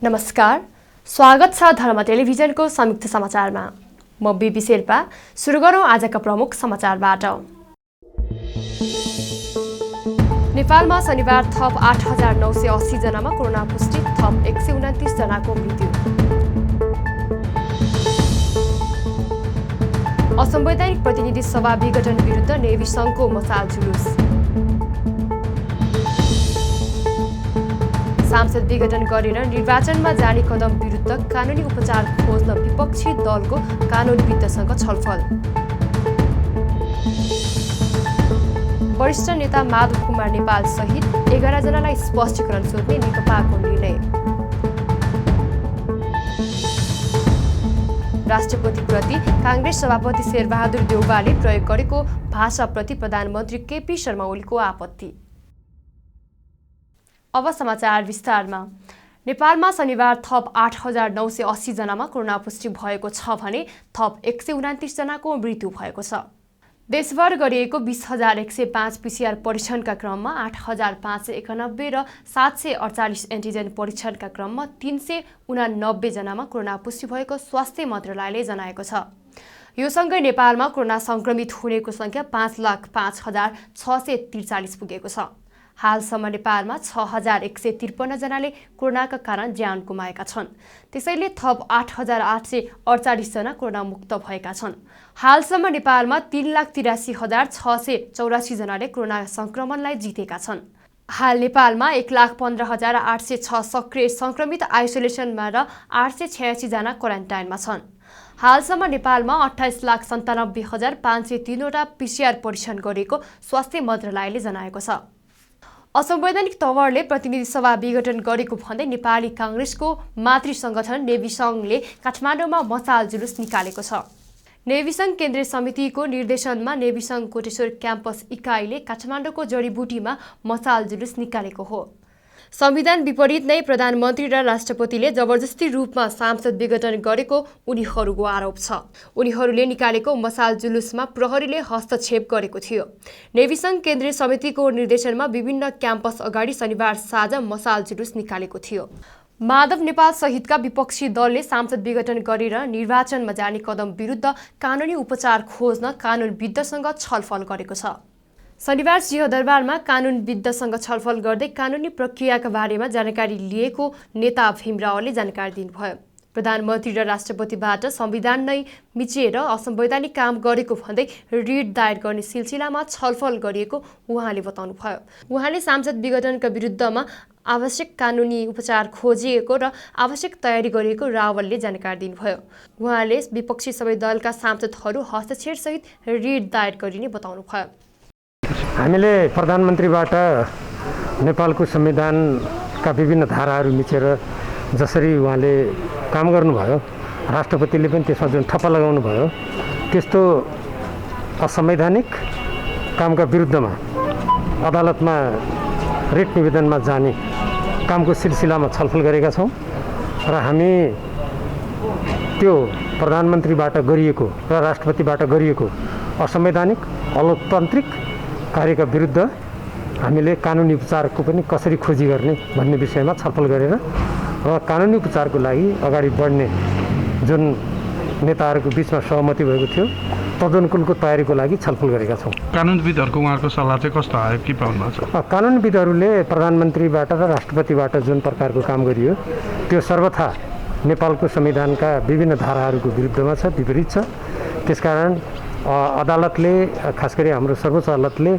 नमस्कार, स्वागत छ धर्म टेलिभिजनको संयुक्त समाचारमा। म बिबी शेर्पा। सुरु गरौँ आजका प्रमुख समाचारबाट। नेपालमा शनिबार थप 8,980 जनामा कोरोना पुष्टि, थप 129 जनाको मृत्यु। असंवैधानिक प्रतिनिधि सभा विघटन विरुद्ध नेभी संघको मसाल जुलुस। सांसद विघटन गरेर निर्वाचनमा जाने कदम विरुद्ध कानुनी उपचार खोज्न विपक्षी दलको कानुनविदसँग छलफल। वरिष्ठ नेता माधव कुमार नेपाल सहित 11 जनालाई स्पष्टीकरण सोध्ने नेकपाको निर्णय। राष्ट्रपतिप्रति कांग्रेस सभापति शेरबहादुर देउवाले प्रयोग गरेको भाषाप्रति प्रधानमन्त्री केपी शर्मा ओलीको आपत्ति। अब समाचार विस्तारमा। नेपालमा शनिबार थप 8,980 जनामा कोरोना पुष्टि भएको छ भने थप 129 जनाको मृत्यु भएको छ। देशभर गरिएको 20,105 पीसीआर परीक्षणका क्रममा 8,591 र 748 एन्टिजेन परीक्षणका क्रममा 389 जनामा कोरोना पुष्टि भएको स्वास्थ्य मन्त्रालयले जनाएको छ। यो सँगै नेपालमा कोरोना संक्रमित हुनेको संख्या 5,05,643 पुगेको छ। हालसम्म नेपालमा 6,153 जनाले कोरोनाका कारण ज्यान गुमाएका छन्। त्यसैले थप 8,848 जना कोरोना मुक्त भएका छन्। हालसम्म नेपालमा 3,83,684 जनाले कोरोना संक्रमणलाई जितेका छन्। हाल नेपालमा 1,15,806 सक्रिय संक्रमित आइसोलेसनमा र 886 जना क्वारेन्टाइनमा छन्। हालसम्म नेपालमा 28,97,503 वटा पीसीआर परीक्षण गरेको स्वास्थ्य मन्त्रालयले जनाएको छ। असंवैधानिक तवरले प्रतिनिधि सभा विघटन गरेको भन्दै नेपाली कांग्रेसको मातृ संगठन नेभी संघले काठमाडौँमा मसाल जुलुस निकालेको छ। नेभी संघ केन्द्रीय समितिको निर्देशनमा नेभी संघ कोटेश्वर क्याम्पस इकाइले काठमाडौँको जडीबुटीमा मसाल जुलुस निकालेको हो। संविधान विपरीत नै प्रधानमन्त्री र राष्ट्रपतिले जबरजस्ती रूपमा सांसद विघटन गरेको उनीहरूको आरोप छ। उनीहरूले निकालेको मसाल जुलुसमा प्रहरीले हस्तक्षेप गरेको थियो। नेभी संघ केन्द्रीय समितिको निर्देशनमा विभिन्न क्याम्पस अगाडि शनिबार साँझ मसाल जुलुस निकालेको थियो। माधव नेपाल सहितका विपक्षी दलले सांसद विघटन गरेर निर्वाचनमा जाने कदम विरुद्ध कानुनी उपचार खोज्न कानुनविदसँग छलफल गरेको छ। शनिबार सिंहदरबारमा कानुनविदसँग छलफल गर्दै कानुनी प्रक्रियाका बारेमा जानकारी लिएको नेता भीम रावलले जानकारी दिनुभयो। प्रधानमन्त्री र राष्ट्रपतिबाट संविधान नै मिचिएर असंवैधानिक काम गरेको भन्दै रिट दायर गर्ने सिलसिलामा छलफल गरिएको उहाँले बताउनुभयो। उहाँले सांसद विघटनका विरुद्धमा आवश्यक कानुनी उपचार खोजिएको र आवश्यक तयारी गरिएको रावलले जानकारी दिनुभयो। उहाँले विपक्षी सबै दलका सांसदहरू हस्तक्षेपसहित रिट दायर गरिने बताउनुभयो। हामीले प्रधानमन्त्रीबाट नेपालको संविधानका विभिन्न धाराहरू मिचेर जसरी उहाँले काम गर्नुभयो, राष्ट्रपतिले पनि त्यसमा जुन ठप्पा लगाउनु भयो, त्यस्तो असंवैधानिक कामका विरुद्धमा अदालतमा रिट निवेदनमा जाने कामको सिलसिलामा छलफल गरेका छौँ र हामी त्यो प्रधानमन्त्रीबाट गरिएको र राष्ट्रपतिबाट गरिएको असंवैधानिक अलोकतान्त्रिक कार्यका विरुद्ध हामीले कानुनी उपचारको पनि कसरी खोजी गर्ने भन्ने विषयमा छलफल गरेर र कानुनी उपचारको लागि अगाडि बढ्ने जुन नेताहरूको बिचमा सहमति भएको थियो तदनुकूलको तयारीको लागि छलफल गरेका छौँ। कानुनविदहरूको उहाँहरूको सल्लाह चाहिँ कस्तो आयो के पाउनु छ? कानुनविदहरूले प्रधानमन्त्रीबाट र राष्ट्रपतिबाट जुन प्रकारको काम गरियो त्यो सर्वथा नेपालको संविधानका विभिन्न धाराहरूको विरुद्धमा छ, विपरीत छ। त्यसकारण अदालतले, खास गरी हाम्रो सर्वोच्च अदालतले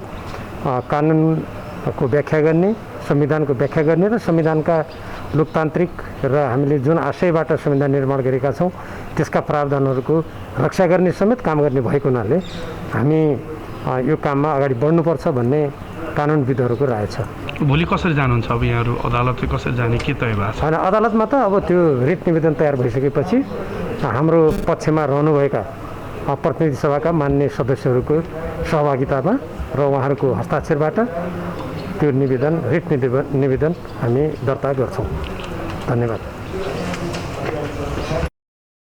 कानुनको व्याख्या गर्ने, संविधानको व्याख्या गर्ने र संविधानका लोकतान्त्रिक र हामीले जुन आशयबाट संविधान निर्माण गरेका छौँ त्यसका प्रावधानहरूको रक्षा गर्ने समेत काम गर्ने भएको हुनाले हामी यो काममा अगाडि बढ्नुपर्छ भन्ने कानुनविदहरूको राय छ। भोलि कसरी जानुहुन्छ अब यहाँहरू? अदालत कसरी जाने के तय भएको छ? होइन, अदालतमा त अब त्यो रिट निवेदन तयार भइसकेपछि हाम्रो पक्षमा रहनुभएका प्रतिनिधि सभाका मान्य सदस्यहरूको सहभागितामा र उहाँहरूको हस्ताक्षरबाट त्यो निवेदन, रिट निवेदन हामी दर्ता गर्छौँ। धन्यवाद।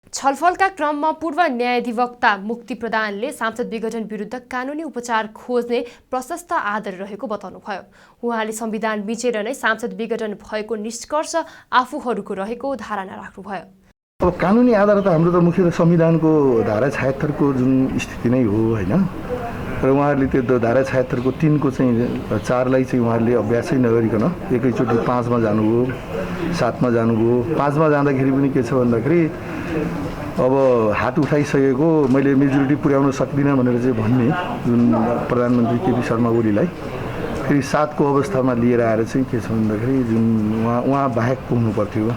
6 छलफलका क्रममा पूर्व न्यायाधिवक्ता मुक्ति प्रधानले सांसद विघटन विरुद्ध कानुनी उपचार खोज्ने प्रशस्त आधार रहेको बताउनुभयो। उहाँले संविधान मिचेर नै सांसद विघटन भएको निष्कर्ष आफूहरूको रहेको धारणा राख्नुभयो। अब कानुनी आधार त हाम्रो त मुख्य संविधानको धारा 76 को जुन स्थिति नै हो हैन, र उहाँहरूले त्यो धारा 76 को 3 को चाहिँ 4 लाई चाहिँ उहाँहरूले अभ्यासै नगरिकन एकैचोटि 5 मा जानुभयो, 7 मा जानुभयो। 5 मा जाँदाखेरि पनि के छ भन्दाखेरि अब हात उठाइसकेको मैले मेजोरिटी पुर्याउन सक्दिनँ भनेर चाहिँ भन्ने जुन प्रधानमन्त्री केपी शर्मा ओलीलाई फेरि 7 को अवस्थामा लिएर आएर चाहिँ के छ भन्दाखेरि जुन उहाँ बाहेक पुग्नु पर्थ्यो,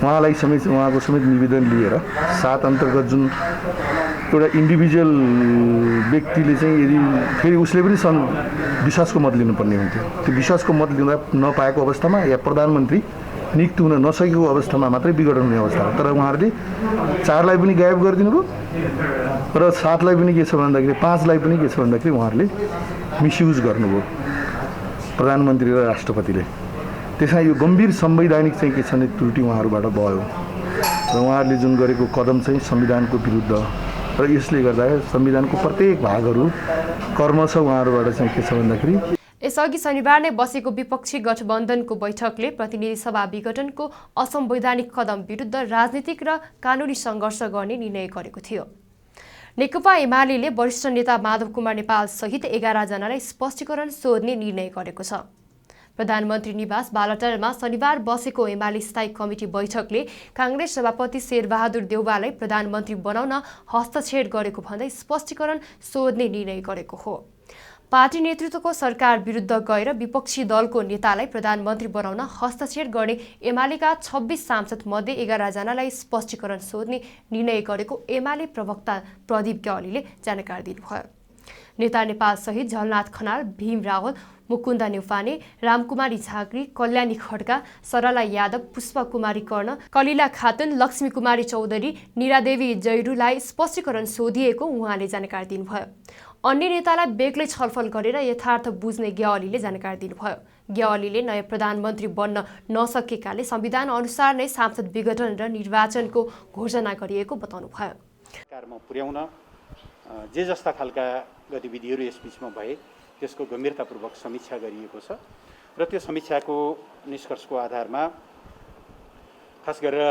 उहाँलाई समेत उहाँको समेत निवेदन लिएर 7 अन्तर्गत जुन एउटा इन्डिभिजुअल व्यक्तिले चाहिँ यदि फेरि उसले पनि विश्वासको मत लिनुपर्ने हुन्थ्यो, त्यो विश्वासको मत लिन नपाएको अवस्थामा या प्रधानमन्त्री नियुक्त हुन नसकेको अवस्थामा मात्रै विघटन हुने अवस्था हो। तर उहाँहरूले 4 लाई पनि गायब गरिदिनु भयो र 7 लाई पनि के छ भन्दाखेरि 5 लाई पनि के छ भन्दाखेरि उहाँहरूले मिसयुज गर्नुभयो प्रधानमन्त्री र राष्ट्रपतिले। त्यसमा यो गम्भीर संवैधानिक चाहिँ के छ भने त्रुटि उहाँहरूबाट भयो र उहाँहरूले जुन गरेको कदम चाहिँ संविधानको विरुद्ध र यसले गर्दा संविधानको प्रत्येक भागहरू कर्मश उहाँहरूबाट चाहिँ के छ भन्दाखेरि। यसअघि शनिबार नै बसेको विपक्षी गठबन्धनको बैठकले प्रतिनिधि सभा विघटनको असंवैधानिक कदम विरुद्ध राजनीतिक र कानुनी सङ्घर्ष गर्ने निर्णय गरेको थियो। नेकपा एमाले वरिष्ठ नेता माधव कुमार नेपाल सहित 11 जनालाई स्पष्टीकरण सोध्ने निर्णय गरेको छ। प्रधानमन्त्री निवास बालटारमा शनिबार बसेको एमाले स्थायी कमिटी बैठकले कांग्रेस सभापति शेरबहादुर देउवालाई प्रधानमन्त्री बनाउन हस्तक्षेप गरेको भन्दै स्पष्टीकरण सोध्ने निर्णय गरेको हो। पार्टी नेतृत्वको सरकार विरुद्ध गएर विपक्षी दलको नेतालाई प्रधानमन्त्री बनाउन हस्तक्षेप गर्ने एमालेका 26 सांसद मध्ये 11 जनालाई स्पष्टीकरण सोध्ने निर्णय गरेको एमाले प्रवक्ता प्रदीप ग्यावालीले जानकारी दिनुभयो। नेता नेपाल सहित झलनाथ खनाल, भीम रावल, मुकुन्द नेउपाने, रामकुमारी झाँक्री, कल्याणी खड्का, सरला यादव, पुष्प कुमारी कर्ण, कलिला खातुन, लक्ष्मी कुमारी चौधरी, निरादेवी जैरूलाई स्पष्टीकरण सोधिएको उहाँले जानकारी दिनुभयो। अन्य नेतालाई बेग्लै छलफल गरेर यथार्थ बुझ्ने ग्यावालीले जानकारी दिनुभयो। ग्यावालीले नयाँ प्रधानमन्त्री बन्न नसकेकाले संविधान अनुसार नै सांसद विघटन र निर्वाचनको घोषणा गरिएको बताउनुभयो। सरकारमा पुर्याउन जे जस्ता खालका गतिविधिहरू यसबीचमा भए त्यसको गम्भीरतापूर्वक समीक्षा गरिएको छ र त्यो समीक्षाको निष्कर्षको आधारमा खास गरेर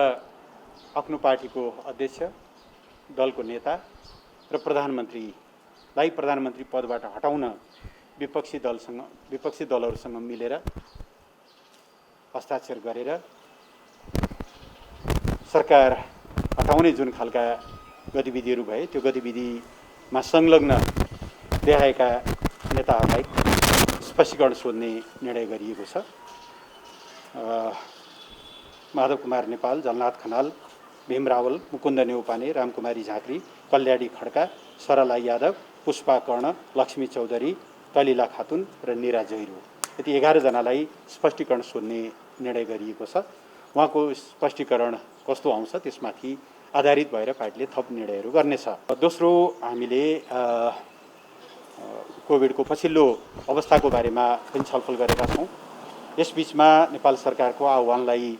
आफ्नो पार्टीको अध्यक्ष, दलको नेता र प्रधानमन्त्रीलाई प्रधानमन्त्री पदबाट हटाउन विपक्षी दलहरूसँग मिलेर हस्ताक्षर गरेर सरकार हटाउने जुन खालका गतिविधिहरू भए त्यो गतिविधिमा संलग्न देखाएका नेताहरूलाई स्पष्टीकरण सोध्ने निर्णय गरिएको छ। माधव कुमार नेपाल, झलनाथ खनाल, भीम रावल, मुकुन्द नेउपाने, रामकुमारी झाँक्री, कल्याणी खड्का, सरला यादव, पुष्पा कर्ण, लक्ष्मी चौधरी, कलिला खातुन र निरा जैरू, यति 11 जनालाई स्पष्टीकरण सोध्ने निर्णय गरिएको छ। उहाँको स्पष्टीकरण कस्तो आउँछ त्यसमाथि आधारित भएर पार्टीले थप निर्णयहरू गर्नेछ। दोस्रो, हामीले कोभिडको पछिल्लो अवस्थाको बारेमा पनि छलफल गरेका छौँ। यसबीचमा नेपाल सरकारको आह्वानलाई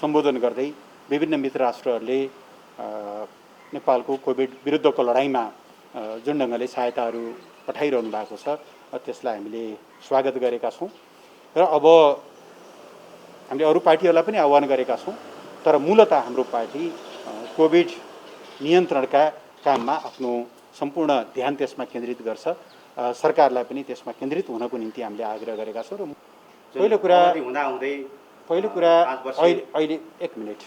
सम्बोधन गर्दै विभिन्न मित्र राष्ट्रहरूले नेपालको कोभिड विरुद्धको लडाइँमा जुन ढङ्गले सहायताहरू पठाइरहनु भएको छ त्यसलाई हामीले स्वागत गरेका छौँ र अब हामीले अरू पार्टीहरूलाई पनि आह्वान गरेका छौँ। तर मूलतः हाम्रो पार्टी कोभिड नियन्त्रणका काममा आफ्नो सम्पूर्ण ध्यान त्यसमा केन्द्रित गर्छ। सरकारलाई पनि त्यसमा केन्द्रित हुनको निम्ति हामीले आग्रह गरेका छौँ। र पहिलो कुरा अहिले 1 मिनट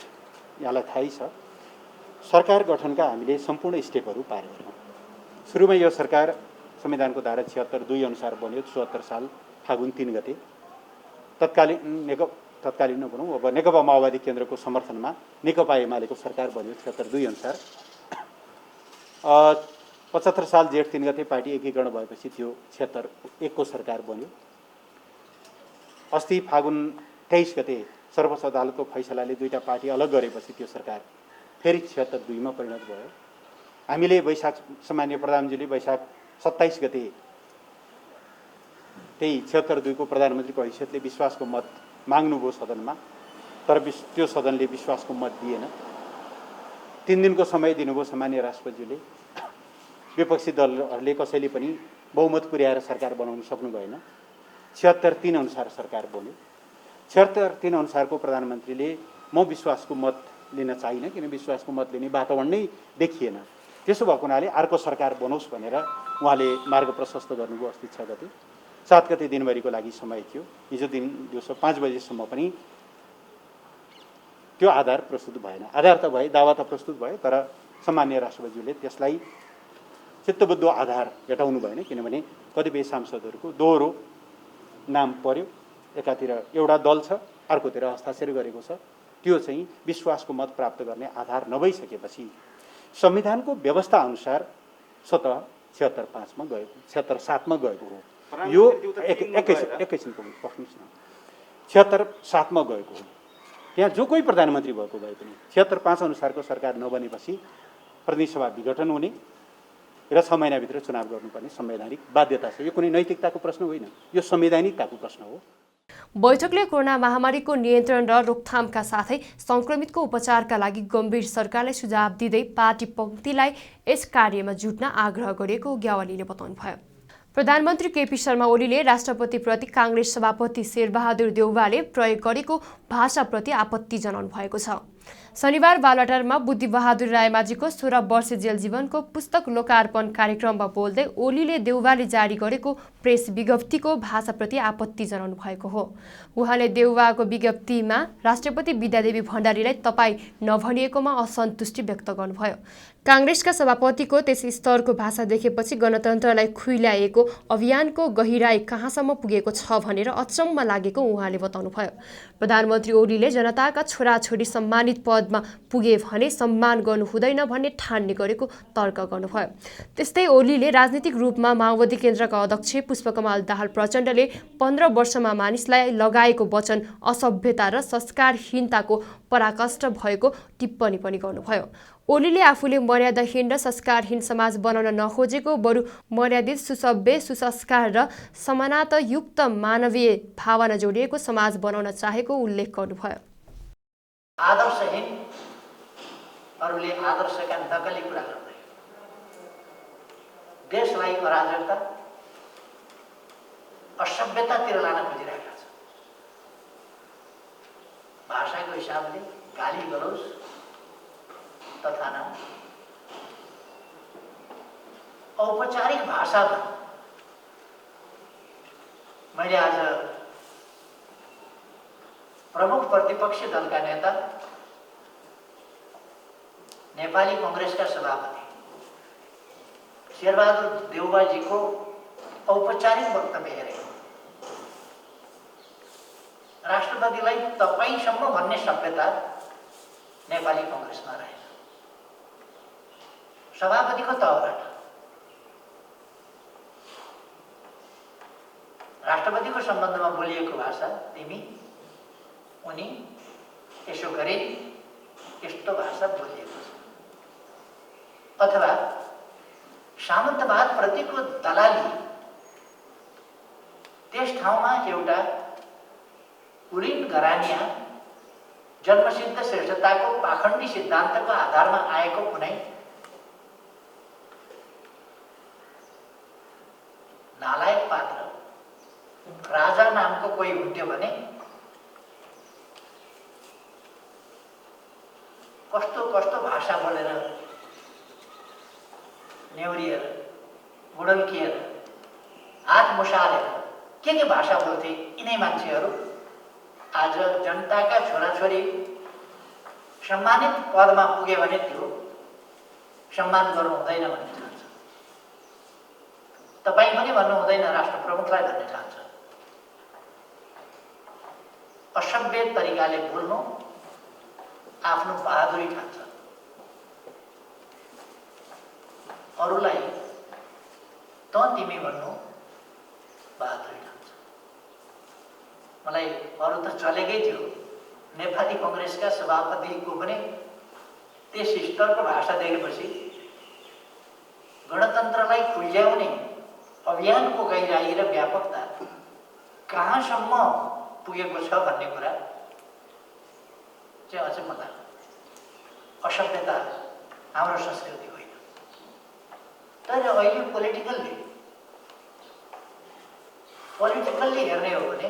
यहाँलाई थाहै छ, सरकार गठनका हामीले सम्पूर्ण स्टेपहरू पारेका छौँ। सुरुमा यो सरकार संविधानको धारा 76(2) अनुसार बन्यो 74 साल फागुन 3 गते। तत्कालीन नभनौँ, अब नेकपा माओवादी केन्द्रको समर्थनमा नेकपा एमालेको सरकार बन्यो 76(2) अनुसार। 75 साल जेठ 3 गते पार्टी एकीकरण भएपछि त्यो 76(1) को सरकार बन्यो। अस्ति फागुन 23 गते सर्वोच्च अदालतको फैसलाले दुईटा पार्टी अलग गरेपछि त्यो सरकार फेरि 76(2) मा परिणत भयो। हामीले वैशाख सामान्य प्रधानमन्त्रीले वैशाख 27 गते त्यही 76(2) को प्रधानमन्त्रीको हैसियतले विश्वासको मत माग्नुभयो सदनमा, तर त्यो सदनले विश्वासको मत दिएन। 3 दिनको समय दिनुभयो सामान्य राष्ट्रपतिज्यूले। विपक्षी दलहरूले कसैले पनि बहुमत पुर्याएर सरकार बनाउन सक्नु भएन। 76-3 अनुसार सरकार बन्यो। 76-3 अनुसारको प्रधानमन्त्रीले म विश्वासको मत लिन चाहिनँ, किन विश्वासको मत लिने वातावरण नै देखिएन। त्यसो भएको हुनाले अर्को सरकार बनोस् भनेर उहाँले मार्ग प्रशस्त गर्नुभयो। अस्ति 6 गते 7 गते दिनभरिको लागि समय थियो। हिजो दिउँसो 5 बजेसम्म पनि त्यो आधार प्रस्तुत भएन। आधार त भए, दावा त प्रस्तुत भयो, तर सामान्य राष्ट्रपतिज्यूले त्यसलाई चित्तबुद्ध आधार भेटाउनु भएन, किनभने कतिपय सांसदहरूको दोहोरो नाम पर्यो। एकातिर एउटा दल छ, अर्कोतिर हस्ताक्षर गरेको छ। त्यो चाहिँ विश्वासको मत प्राप्त गर्ने आधार नभइसकेपछि संविधानको व्यवस्था अनुसार स्वतः 76-5 मा गएको, 76-7 मा गएको हो। यो एकैछिनको पक्नुस् न, 76-7 मा गएको हो। त्यहाँ जो कोही प्रधानमन्त्री भएको भए पनि 76-5 अनुसारको सरकार नबनेपछि प्रतिनिधि सभा विघटन हुने र 6 महिनाभित्र चुनाव गर्नुपर्ने संवैधानिक बाध्यता छ। यो कुनै नैतिकताको प्रश्न होइन, यो संवैधानिकताको प्रश्न हो। बैठकले कोरोना महामारीको नियन्त्रण र रोकथामका साथै संक्रमितको उपचारका लागि गम्भीर सरकारलाई सुझाव दिँदै पार्टी पङ्क्तिलाई यस कार्यमा जुट्न आग्रह गरेको ग्यावालीले बताउनुभयो। प्रधानमन्त्री केपी शर्मा ओलीले राष्ट्रपतिप्रति काङ्ग्रेस सभापति शेरबहादुर देउवाले प्रयोग गरेको भाषाप्रति आपत्ति जनाउनु भएको छ। शनिबार बालुवाटारमा बुद्धिबहादुर रायमाझीको 16 वर्ष जेल जीवनको पुस्तक लोकार्पण कार्यक्रममा बोल्दै ओलीले देउवाले जारी गरेको प्रेस विज्ञप्तिको भाषाप्रति आपत्ति जनाउनु भएको हो। उहाँले देउवाको विज्ञप्तिमा राष्ट्रपति विद्यादेवी भण्डारीलाई तपाईँ नभनिएकोमा असन्तुष्टि व्यक्त गर्नुभयो। काङ्ग्रेसका सभापतिको त्यस स्तरको भाषा देखेपछि गणतन्त्रलाई खुइल्याएको अभियानको गहिराई कहाँसम्म पुगेको छ भनेर अचम्म लागेको उहाँले बताउनुभयो। प्रधानमन्त्री ओलीले जनताका छोराछोरी सम्मानित पदमा पुगे भने सम्मान गर्नु हुँदैन भन्ने ठान्ने गरेको तर्क गर्नुभयो। त्यस्तै ओलीले राजनीतिक रूपमा माओवादी केन्द्रका अध्यक्ष पुष्पकमल दाहाल प्रचण्डले 15 वर्षमा मानिसलाई लगाएको वचन असभ्यता र संस्कारहीनताको पराकाष्ठ भएको टिप्पणी पनि गर्नुभयो। ओलीले आफूले मर्यादाहीन र संस्कारहीन समाज बनाउन नखोजेको, बरु मर्यादित, सुसभ्य, सुसंस्कार र समानतायुक्त मानवीय भावना जोडिएको समाज बनाउन चाहेको उल्लेख गर्नुभयो। आदर्शहीन अरूले आदर्शका नकली कुरा गर्दै देशलाई अराजकता, असभ्यतातिर लान खोजिरहेका छन्। भाषाको हिसाबले गाली गलौज तथा न औपचारिक भाषामा मैले आज प्रमुख प्रतिपक्षी दलका नेता नेपाली कांग्रेसका सभापति शेरबहादुर देउवाजीको औपचारिक वक्तव्य हेरे राष्ट्रपतिलाई तपाईसम्म भन्ने सभ्यता नेपाली कांग्रेसमा रहेन। सभापतिको तहबाट राष्ट्रपतिको सम्बन्धमा बोलिएको भाषा तिमी उनी यसो गरे यस्तो भाषा बोलिएको छ, अथवा सामन्तवाद प्रतिको दलाली त्यस ठाउँमा एउटा कुलीन गरानिया जन्मसिद्ध श्रेष्ठताको पाखण्डी सिद्धान्तको आधारमा आएको कुनै नालायक पात्र राजा नामको कोही हुन्थ्यो भने कस्तो कस्तो भाषा बोलेर नेउरिएर बुढल्किएर हात मुसारेर के भाषा बोल्थे यिनै मान्छेहरू आज जनताका छोराछोरी सम्मानित पदमा पुगे भने त्यो सम्मान गर्नु हुँदैन भन्ने चाहन्छ। तपाईँ पनि भन्नु हुँदैन, राष्ट्र प्रमुखलाई भन्ने चाहन्छ। असभ्य तरिकाले बोल्नु आफ्नो बहादुरी ठान्छ। अरूलाई त तिमी भन्नु बहादुरी ठान्छ। मलाई अरू त चलेकै थियो, नेपाली कांग्रेसका सभापतिको पनि त्यस स्तरको भाषा देखेपछि गणतन्त्रलाई खुल्याउने अभियानको गहिराई र व्यापकता कहाँसम्म पुगेको छ भन्ने कुरा चाहिँ अचम्म लाग्यो। असभ्यता हाम्रो संस्कृति होइन। तर अहिले पोलिटिकल्ली हेर्ने हो भने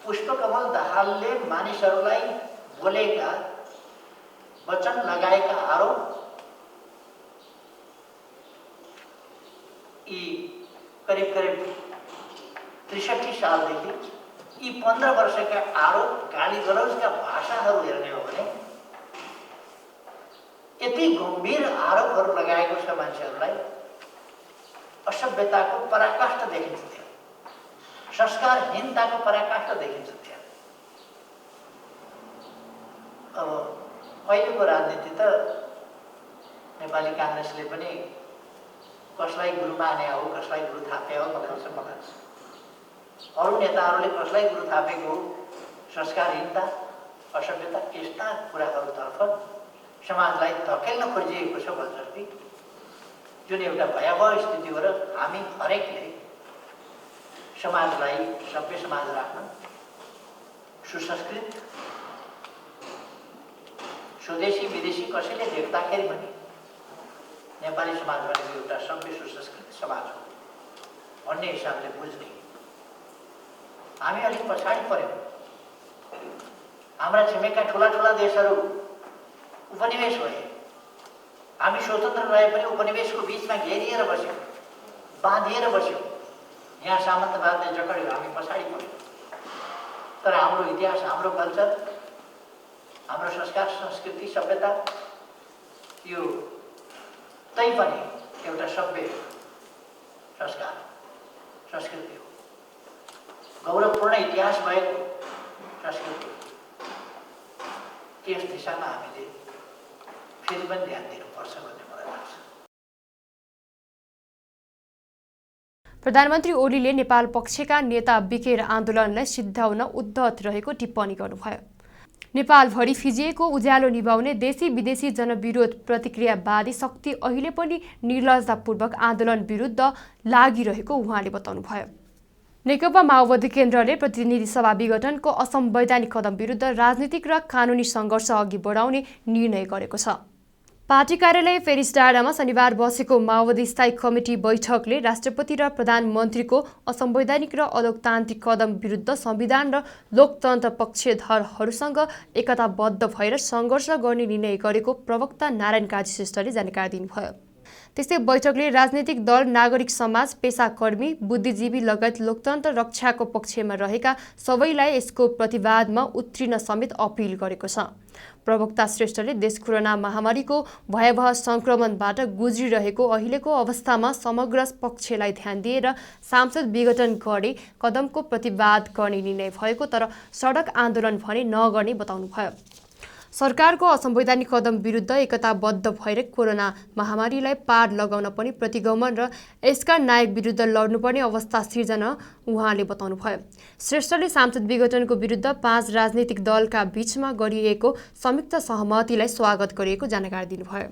पुष्पकमल दाहालले मानिसहरूलाई बोलेका वचन लगाएका आरोप यी करिब 63 सालदेखि यी 15 वर्षका आरोप गाली गलौजका भाषाहरू हेर्ने हो भने यति गम्भीर आरोपहरू लगाएको छ मान्छेहरूलाई। असभ्यताको पराकाष्ठ देखिन्छ त्यहाँ, संस्कारहीनताको पराकाष्ठ देखिन्छ त्यहाँ। अब अहिलेको राजनीति त नेपाली काङ्ग्रेसले पनि कसलाई गुरु माने हो, कसलाई गुरु थापे हो भन्नेसम्म लाग्छ। अरू नेताहरूले कसलाई गुरु थापेको संस्कारहीनता, असभ्यता यस्ता कुराहरूतर्फ समाजलाई धकेल्न खोजिएको छ भन्जस्ती, जुन एउटा भयावह स्थिति हो। र हामी हरेकले समाजलाई सभ्य समाज राख्न, सुसंस्कृत, स्वदेशी विदेशी कसैले देख्दाखेरि पनि नेपाली समाज भनेको एउटा सभ्य सुसंस्कृत समाज हो भन्ने हिसाबले बुझ्ने। हामी अलिक पछाडि पर्यौँ। हाम्रा छिमेका ठुला ठुला देशहरू उपनिवेश भए, हामी स्वतन्त्र रहे पनि उपनिवेशको बिचमा घेरिएर बस्यौँ, बाँधिएर बस्यौँ। यहाँ सामन्तवादले जकड्यो, हामी पछाडि पर्यौँ। तर हाम्रो इतिहास, हाम्रो कल्चर, हाम्रो संस्कार, संस्कृति, सभ्यता यो तै पनि एउटा सभ्य संस्कार संस्कृति हो, गौरवपूर्ण इतिहास भएको संस्कृति। त्यस दिशामा हामीले फेरि पनि ध्यान दिनुपर्छ भन्ने मलाई लाग्छ। प्रधानमन्त्री ओलीले नेपाल पक्षका नेता बिकेर आन्दोलनलाई सिद्ध्याउन उद्धत रहेको टिप्पणी गर्नुभयो। नेपालभरि फिजिएको उज्यालो निभाउने देशी विदेशी जनविरोध प्रतिक्रियावादी शक्ति अहिले पनि निर्लजतापूर्वक आन्दोलन विरुद्ध लागिरहेको उहाँले बताउनुभयो। नेकपा माओवादी केन्द्रले प्रतिनिधि सभा विघटनको असंवैधानिक कदम विरुद्ध राजनीतिक र कानुनी सङ्घर्ष अघि बढाउने निर्णय गरेको छ। पार्टी कार्यालय पेरिस डाँडामा शनिबार बसेको माओवादी स्थायी कमिटी बैठकले राष्ट्रपति र प्रधानमन्त्रीको असंवैधानिक र अलोकतान्त्रिक कदम विरुद्ध संविधान र लोकतन्त्र पक्षधरहरूसँग एकताबद्ध भएर सङ्घर्ष गर्ने निर्णय गरेको प्रवक्ता नारायण काजी श्रेष्ठले जानकारी दिनुभयो। त्यस्तै बैठकले राजनीतिक दल, नागरिक समाज, पेसाकर्मी, बुद्धिजीवी लगायत लोकतन्त्र रक्षाको पक्षमा रहेका सबैलाई यसको प्रतिवादमा उत्रिन समेत अपिल गरेको छ। प्रवक्ता श्रेष्ठले देश कोरोना महामारीको भयावह संक्रमणबाट गुज्रिरहेको अहिलेको अवस्थामा समग्र पक्षलाई ध्यान दिएर सांसद विघटन गर्ने कदमको प्रतिवाद गर्ने निर्णय भएको, तर सडक आन्दोलन भने नगर्ने बताउनुभयो। सरकारको असंवैधानिक कदम विरुद्ध एकताबद्ध भएर कोरोना महामारीलाई पार लगाउन पनि प्रतिगमन र यसका नायक विरुद्ध लड्नुपर्ने अवस्था सिर्जना उहाँले बताउनुभयो। श्रेष्ठले सांसद विघटनको विरुद्ध 5 राजनीतिक दलका बीचमा गरिएको संयुक्त सहमतिलाई स्वागत गरिएको जानकारी दिनुभयो।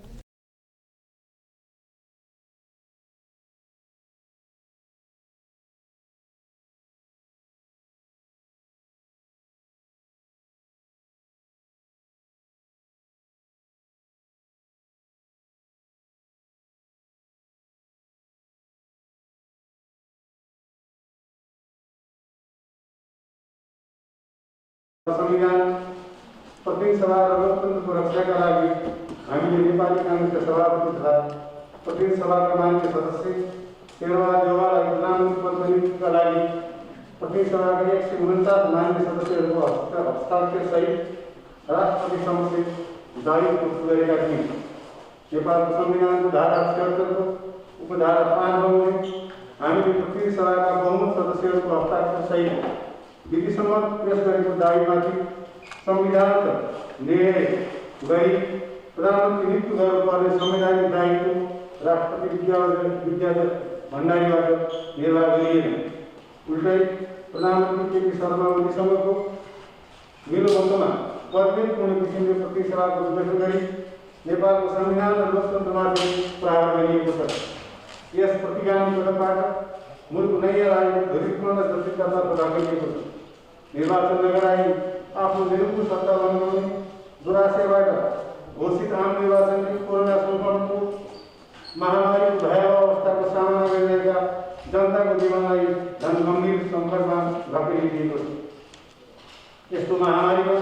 संविधान प्रतिनिधि सभा र लोकतन्त्रको रक्षाका लागि हामीले नेपाली काङ्ग्रेसका सभापति तथा प्रतिनिधि सभाका मान्य सदस्य शेरबहादुर देउवालाई प्रधानमन्त्री पद नियुक्तिका लागि प्रतिनिधि सभाका 149 मान्य सदस्यहरूको हस्ताक्षरसहित राष्ट्रपति समक्ष जारी गरेका थियौँ। नेपालको संविधानको धारा 78 को उपधारा 5 बमोजिम हामीले प्रतिनिधि सभाका बहुमत सदस्यहरूको हस्ताक्षरसहित विधिसम्मत पेश गरेको दाबीमाथि संविधान निर्णय गरी प्रधानमन्त्री नियुक्त गर्नुपर्ने संवैधानिक दायित्व राष्ट्रपति विद्याधर भण्डारीबाट निर्वाह गरिएन। उल्टै प्रधानमन्त्री केपी शर्मा ओलीसँगको मिलोबन्दमा पदवेद पूर्ण किसिमले प्रतिनिधि सभाको गठन गरी नेपालको संविधान र लोकतन्त्रमाथि प्रहार गरिएको छ। यस प्रतिगामी कदमबाट मुलुक नयाँ राजनीतिक ध्रुवीकरण र जटिलतातर्फ धकेलिएको छ। निर्वाचन नगराई आफ्नो निरङ्कुश सत्ता बनाउने दुराशयबाट घोषित आम निर्वाचनले कोरोना सङ्कटको महामारीको भयावह अवस्थाको सामना गरिरहेका जनताको जीवनलाई झन् गम्भीर सङ्कटमा धकेलिदिएको छ। यस्तो महामारीमा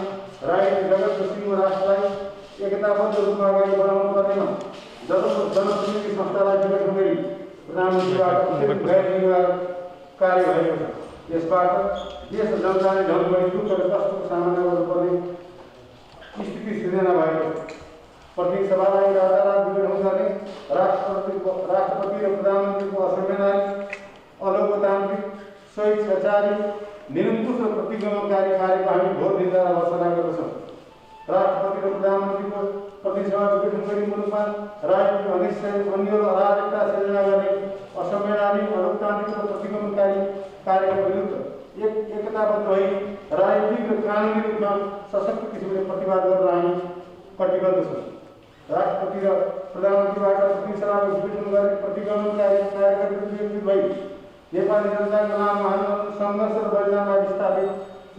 राजनीतिक जगत र सिङ्गो राष्ट्रलाई एकताबद्ध रूपमा अगाडि बढाउनु पर्नेमा जनसमिति संस्थालाई विघटन गरी प्रधानमन्त्रीबाट गैर जिम्मेवार कार्य भएको छ। यसबाट देश र जनताले झन् बढी दुःख र कष्टको सामना गर्नुपर्ने स्थिति सिर्जना भएको छ। प्रतिनिधि सभालाई रातारात विघटन गर्ने राष्ट्रपति र प्रधानमन्त्रीको असंवैधानिक, अलोकतान्त्रिक, स्वेच्छाचारी, निरङ्कुश र प्रतिगमनकारी कार्यको हामी घोर निन्दा र भर्त्सना गर्दछौँ। राष्ट्रपति र प्रधानमन्त्रीको प्रतिनिधि सभा विघटन गरी मुलुकमा राजनीतिक अनिश्चय, अन्य र अराजकता सिर्जना गर्ने असंवैधानिक, अलोकतान्त्रिक र प्रतिगमनकारी कार्यको विरुद्ध एकताबद्ध भई राजनीतिक र कानुनी रूपमा सशक्त किसिमले प्रतिवाद गर्न हामी कटिबद्ध छौँ। राष्ट्रपति र प्रधानमन्त्रीबाट प्रतिनिधि सभाको विघटन गर्ने प्रतिगमनकारी कार्यका विरुद्ध भई नेपाली जनताको नाम सङ्घर्ष र बलिदानलाई स्थापित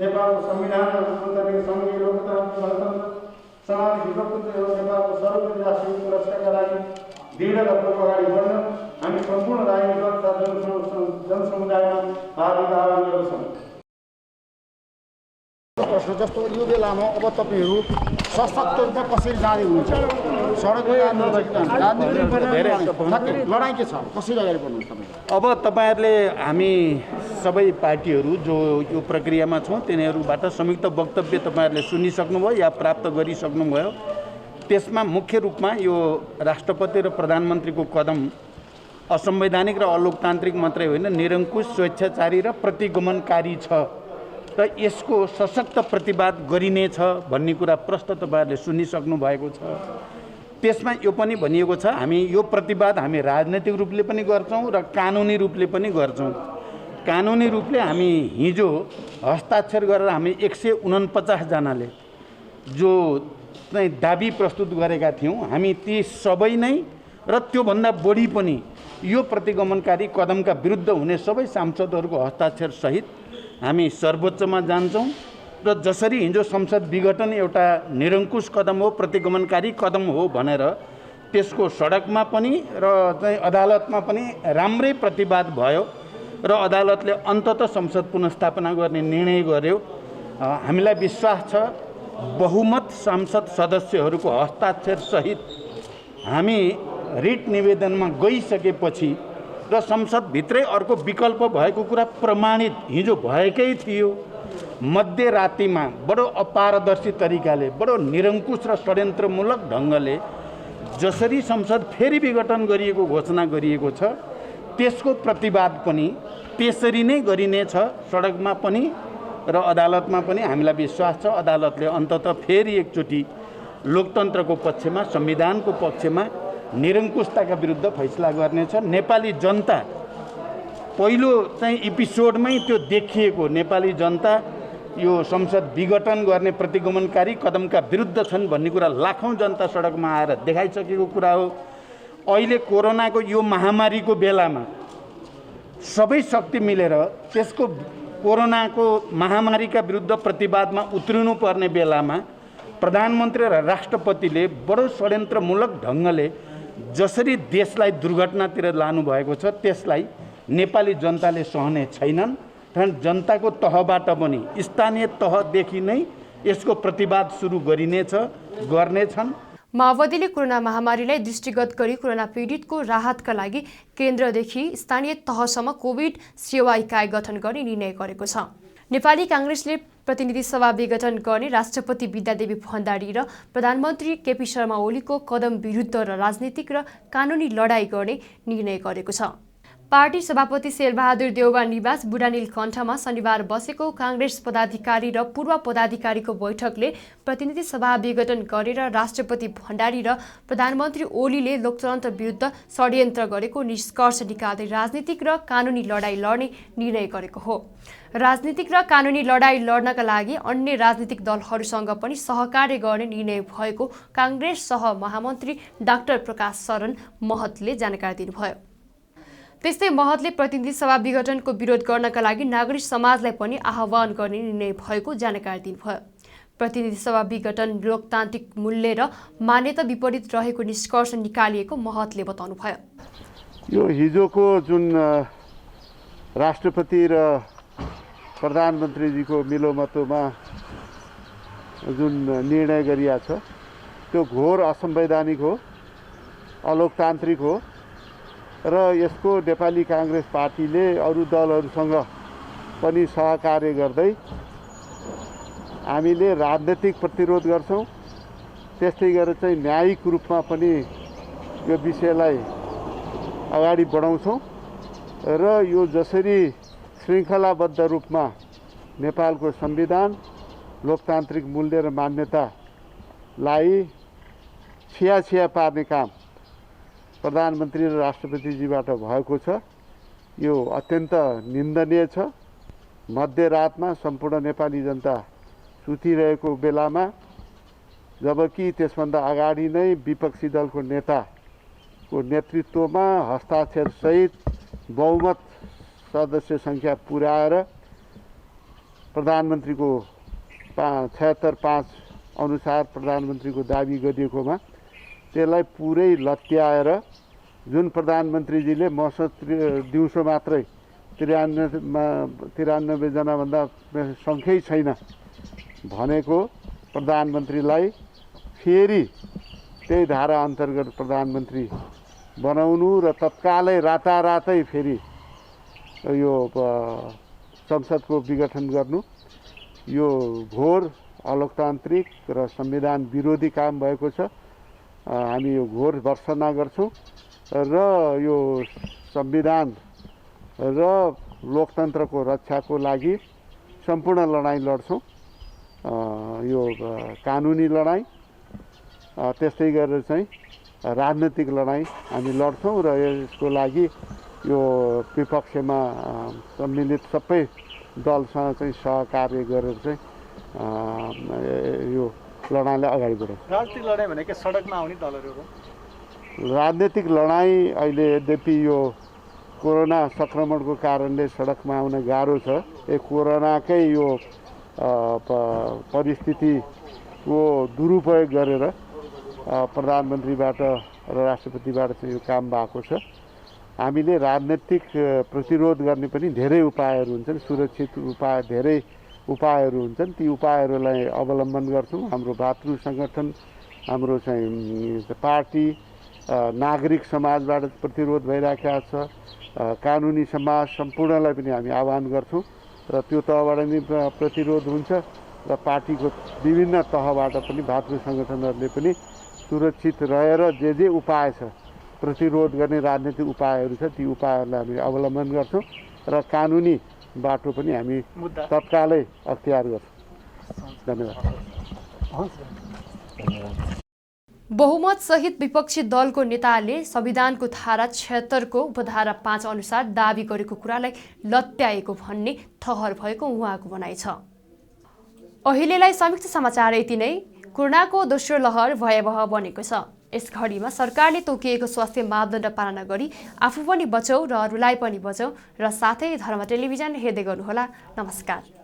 नेपालको संविधान र अन्तर्गत सङ्घीय लोकतान्त्रिक गणतन्त्र, समावेशी लोकतन्त्र एवं नेपालको सर्वोच्च राष्ट्रिय सुरक्षाका लागि दृढ रूपमा अगाडि बढ्न हामी सम्पूर्ण राजनीतिक दल तथा जनसमुदायमा हार्दिक आह्वान गर्दछौँ। प्रश्न जस्तो यो बेलामा अब तपाईँहरू सशक्त रूपमा कसरी जाँदै हुनुहुन्छ? सडकमा लडाइँ के छ, कसरी अगाडि बढ्नुहुन्छ तपाईँ? अब तपाईँहरूले हामी सबै पार्टीहरू जो यो प्रक्रियामा छौँ तिनीहरूबाट संयुक्त वक्तव्य तपाईँहरूले सुनिसक्नुभयो या प्राप्त गरिसक्नुभयो। त्यसमा मुख्य रूपमा यो राष्ट्रपति र प्रधानमन्त्रीको कदम असंवैधानिक र अलोकतान्त्रिक मात्रै होइन, निरङ्कुश, स्वेच्छाचारी र प्रतिगमनकारी छ र यसको सशक्त प्रतिवाद गरिनेछ भन्ने कुरा प्रष्ट तपाईँहरूले सुनिसक्नु भएको छ। त्यसमा यो पनि भनिएको छ हामी यो प्रतिवाद हामी राजनैतिक रूपले पनि गर्छौँ र कानुनी रूपले पनि गर्छौँ। कानुनी रूपले हामी हिजो हस्ताक्षर गरेर हामी 149 जनाले जो चाहिँ दाबी प्रस्तुत गरेका थियौँ हामी ती सबै नै र त्योभन्दा बढी पनि यो प्रतिगमनकारी कदमका विरुद्ध हुने सबै सांसदहरूको हस्ताक्षर सहित हामी सर्वोच्चमा जान्छौँ र जसरी हिजो संसद विघटन एउटा निरङ्कुश कदम हो, प्रतिगमनकारी कदम हो भनेर त्यसको सडकमा पनि र चाहिँ अदालतमा पनि राम्रै प्रतिवाद भयो र अदालतले अन्ततः संसद पुनर्स्थापना गर्ने निर्णय गर्यो। हामीलाई विश्वास छ बहुमत सांसद सदस्यहरूको हस्ताक्षर सहित हामी रिट निवेदनमा गइसकेपछि र संसदभित्रै अर्को विकल्प भएको कुरा प्रमाणित हिजो भएकै थियो। मध्यरातिमा बडो अपारदर्शी तरिकाले, बडो निरङ्कुश र षड्यन्त्रमूलक ढङ्गले जसरी संसद फेरि विघटन गरिएको घोषणा गरिएको छ त्यसको प्रतिवाद पनि त्यसरी नै गरिनेछ। सडकमा पनि र अदालतमा पनि हामीलाई विश्वास छ अदालतले अन्ततः फेरि एकचोटि लोकतन्त्रको पक्षमा, संविधानको पक्षमा निरङ्कुशताका विरुद्ध फैसला गर्नेछ। नेपाली जनता पहिलो चाहिँ एपिसोडमै त्यो देखिएको, नेपाली जनता यो संसद विघटन गर्ने प्रतिगमनकारी कदमका विरुद्ध छन् भन्ने कुरा लाखौँ जनता सडकमा आएर देखाइसकेको कुरा हो। अहिले कोरोनाको यो महामारीको बेलामा सबै शक्ति मिलेर त्यसको कोरोनाको महामारीका विरुद्ध प्रतिवादमा उत्रिनु पर्ने बेलामा प्रधानमन्त्री र राष्ट्रपतिले बडो षड्यन्त्रमूलक ढङ्गले जसरी देशलाई दुर्घटनातिर लानुभएको छ त्यसलाई नेपाली जनताले सहने छैनन् र जनताको तहबाट पनि स्थानीय तहदेखि नै यसको प्रतिवाद सुरु गरिनेछ, गर्नेछन्। माओवादीले कोरोना महामारीलाई दृष्टिगत गरी कोरोना पीडितको राहतका लागि केन्द्रदेखि स्थानीय तहसम्म कोभिड सेवा इकाइ गठन गर्ने निर्णय गरेको छ। नेपाली काङ्ग्रेसले प्रतिनिधि सभा विघटन गर्ने राष्ट्रपति विद्यादेवी भण्डारी र प्रधानमन्त्री केपी शर्मा ओलीको कदम विरुद्ध र राजनीतिक र कानुनी लडाईँ गर्ने निर्णय गरेको छ। पार्टी सभापति शेरबहादुर देउवा निवास बुढानील कण्ठमा शनिबार बसेको काङ्ग्रेस पदाधिकारी र पूर्व पदाधिकारीको बैठकले प्रतिनिधि सभा विघटन गरेर राष्ट्रपति भण्डारी र प्रधानमन्त्री ओलीले लोकतन्त्र विरुद्ध षड्यन्त्र गरेको निष्कर्ष निकाल्दै राजनीतिक र कानुनी लडाईँ लड्ने निर्णय गरेको हो। राजनीतिक र कानुनी लडाईँ लड्नका लागि अन्य राजनीतिक दलहरूसँग पनि सहकार्य गर्ने निर्णय भएको काङ्ग्रेस सह महामन्त्री डाक्टर प्रकाश शरण महतले जानकारी दिनुभयो। त्यस्तै महतले प्रतिनिधि सभा विघटनको विरोध गर्नका लागि नागरिक समाजलाई पनि आह्वान गर्ने निर्णय भएको जानकारी दिनुभयो। प्रतिनिधि सभा विघटन लोकतान्त्रिक मूल्य र मान्यता विपरीत रहेको निष्कर्ष निकालिएको महतले बताउनुभयो। यो हिजोको जुन राष्ट्रपति र प्रधानमन्त्रीजीको मिलोमतोमा जुन निर्णय गरिया छ त्यो घोर असंवैधानिक हो, अलोकतान्त्रिक हो र यसको नेपाली कांग्रेस पार्टीले अरू दलहरूसँग पनि सहकार्य गर्दै हामीले राजनीतिक प्रतिरोध गर्छौं। त्यस्तै गरेर चाहिँ न्यायिक रूपमा पनि यो विषयलाई अगाडि बढाउँछौं र यो जसरी श्रृङ्खलाबद्ध रूपमा नेपालको संविधान, लोकतान्त्रिक मूल्य र मान्यतालाई छिया पार्ने काम प्रधानमन्त्री र राष्ट्रपतिजीबाट भएको छ, यो अत्यन्त निन्दनीय छ। मध्यरातमा सम्पूर्ण नेपाली जनता सुतिरहेको बेलामा, जबकि त्यसभन्दा अगाडि नै विपक्षी दलको नेताको नेतृत्वमा हस्ताक्षरसहित बहुमत सदस्य संख्या पुर्याएर प्रधानमन्त्रीको 76.5 अनुसार प्रधानमन्त्रीको दाबी गरिएकोमा त्यसलाई पुरै लत्याएर जुन प्रधानमन्त्रीजीले मसँग दिउँसो मात्रै 93 जनाभन्दा सङ्ख्यै छैन भनेको प्रधानमन्त्रीलाई फेरि त्यही धारा अन्तर्गत प्रधानमन्त्री बनाउनु र तत्कालै रातारातै फेरि यो संसदको विघटन गर्नु, यो घोर अलोकतान्त्रिक र संविधान विरोधी काम भएको छ। हामी यो घोर भर्त्सना गर्छौं र यो संविधान र लोकतन्त्रको रक्षाको लागि सम्पूर्ण लडाईँ लड्छौं। यो कानुनी लडाईँ, त्यस्तै गरेर चाहिँ राजनीतिक लडाईँ हामी लड्छौं र यसको लागि यो विपक्षमा सम्मिलित सबै दलसँग चाहिँ सहकार्य गरेर चाहिँ यो लडाईँलाई अगाडि बढाउँछ। राजनीतिक लडाईँ भनेको सडकमा आउने दलहरू हो। राजनीतिक लडाईँ अहिले यद्यपि यो कोरोना संक्रमणको कारणले सडकमा आउन गाह्रो छ। यो कोरोनाकै यो परिस्थितिको दुरुपयोग गरेर प्रधानमन्त्रीबाट र राष्ट्रपतिबाट चाहिँ यो काम भएको छ। हामीले राजनीतिक प्रतिरोध गर्ने पनि धेरै उपायहरू हुन्छन्, सुरक्षित उपाय धेरै उपायहरू हुन्छन्। ती उपायहरूलाई अवलम्बन गर्छौँ। हाम्रो भातृ सङ्गठन, हाम्रो चाहिँ पार्टी, नागरिक समाजबाट प्रतिरोध भइरहेको छ, कानुनी समाज सम्पूर्णलाई पनि हामी आह्वान गर्छौँ र त्यो तहबाट नि प्रतिरोध हुन्छ र पार्टीको विभिन्न तहबाट पनि भातृ सङ्गठनहरूले पनि सुरक्षित रहेर जे उपाय छ, प्रतिरोध गर्ने राजनीतिक उपायहरू छ, ती उपायहरूलाई हामी अवलम्बन गर्छौँ र कानुनी बाटो पनि हामी तत्कालै अख्तियार गर्छौँ। धन्यवाद। बहुमत सहित विपक्षी दलको नेताले संविधानको धारा 76 को उपधारा 5 अनुसार दाबी गरेको कुरालाई लत्याएको भन्ने ठहर भएको उहाँको भनाइ छ। अहिलेलाई संयुक्त समाचार यति नै। कोरोनाको दोस्रो लहर भयावह बनेको छ। यस घडीमा सरकारले तोकिएको स्वास्थ्य मापदण्ड पालना गरी आफू पनि बचौँ र अरूलाई पनि बचौँ र साथै धर्म टेलिभिजन हेर्दै गर्नुहोला। नमस्कार।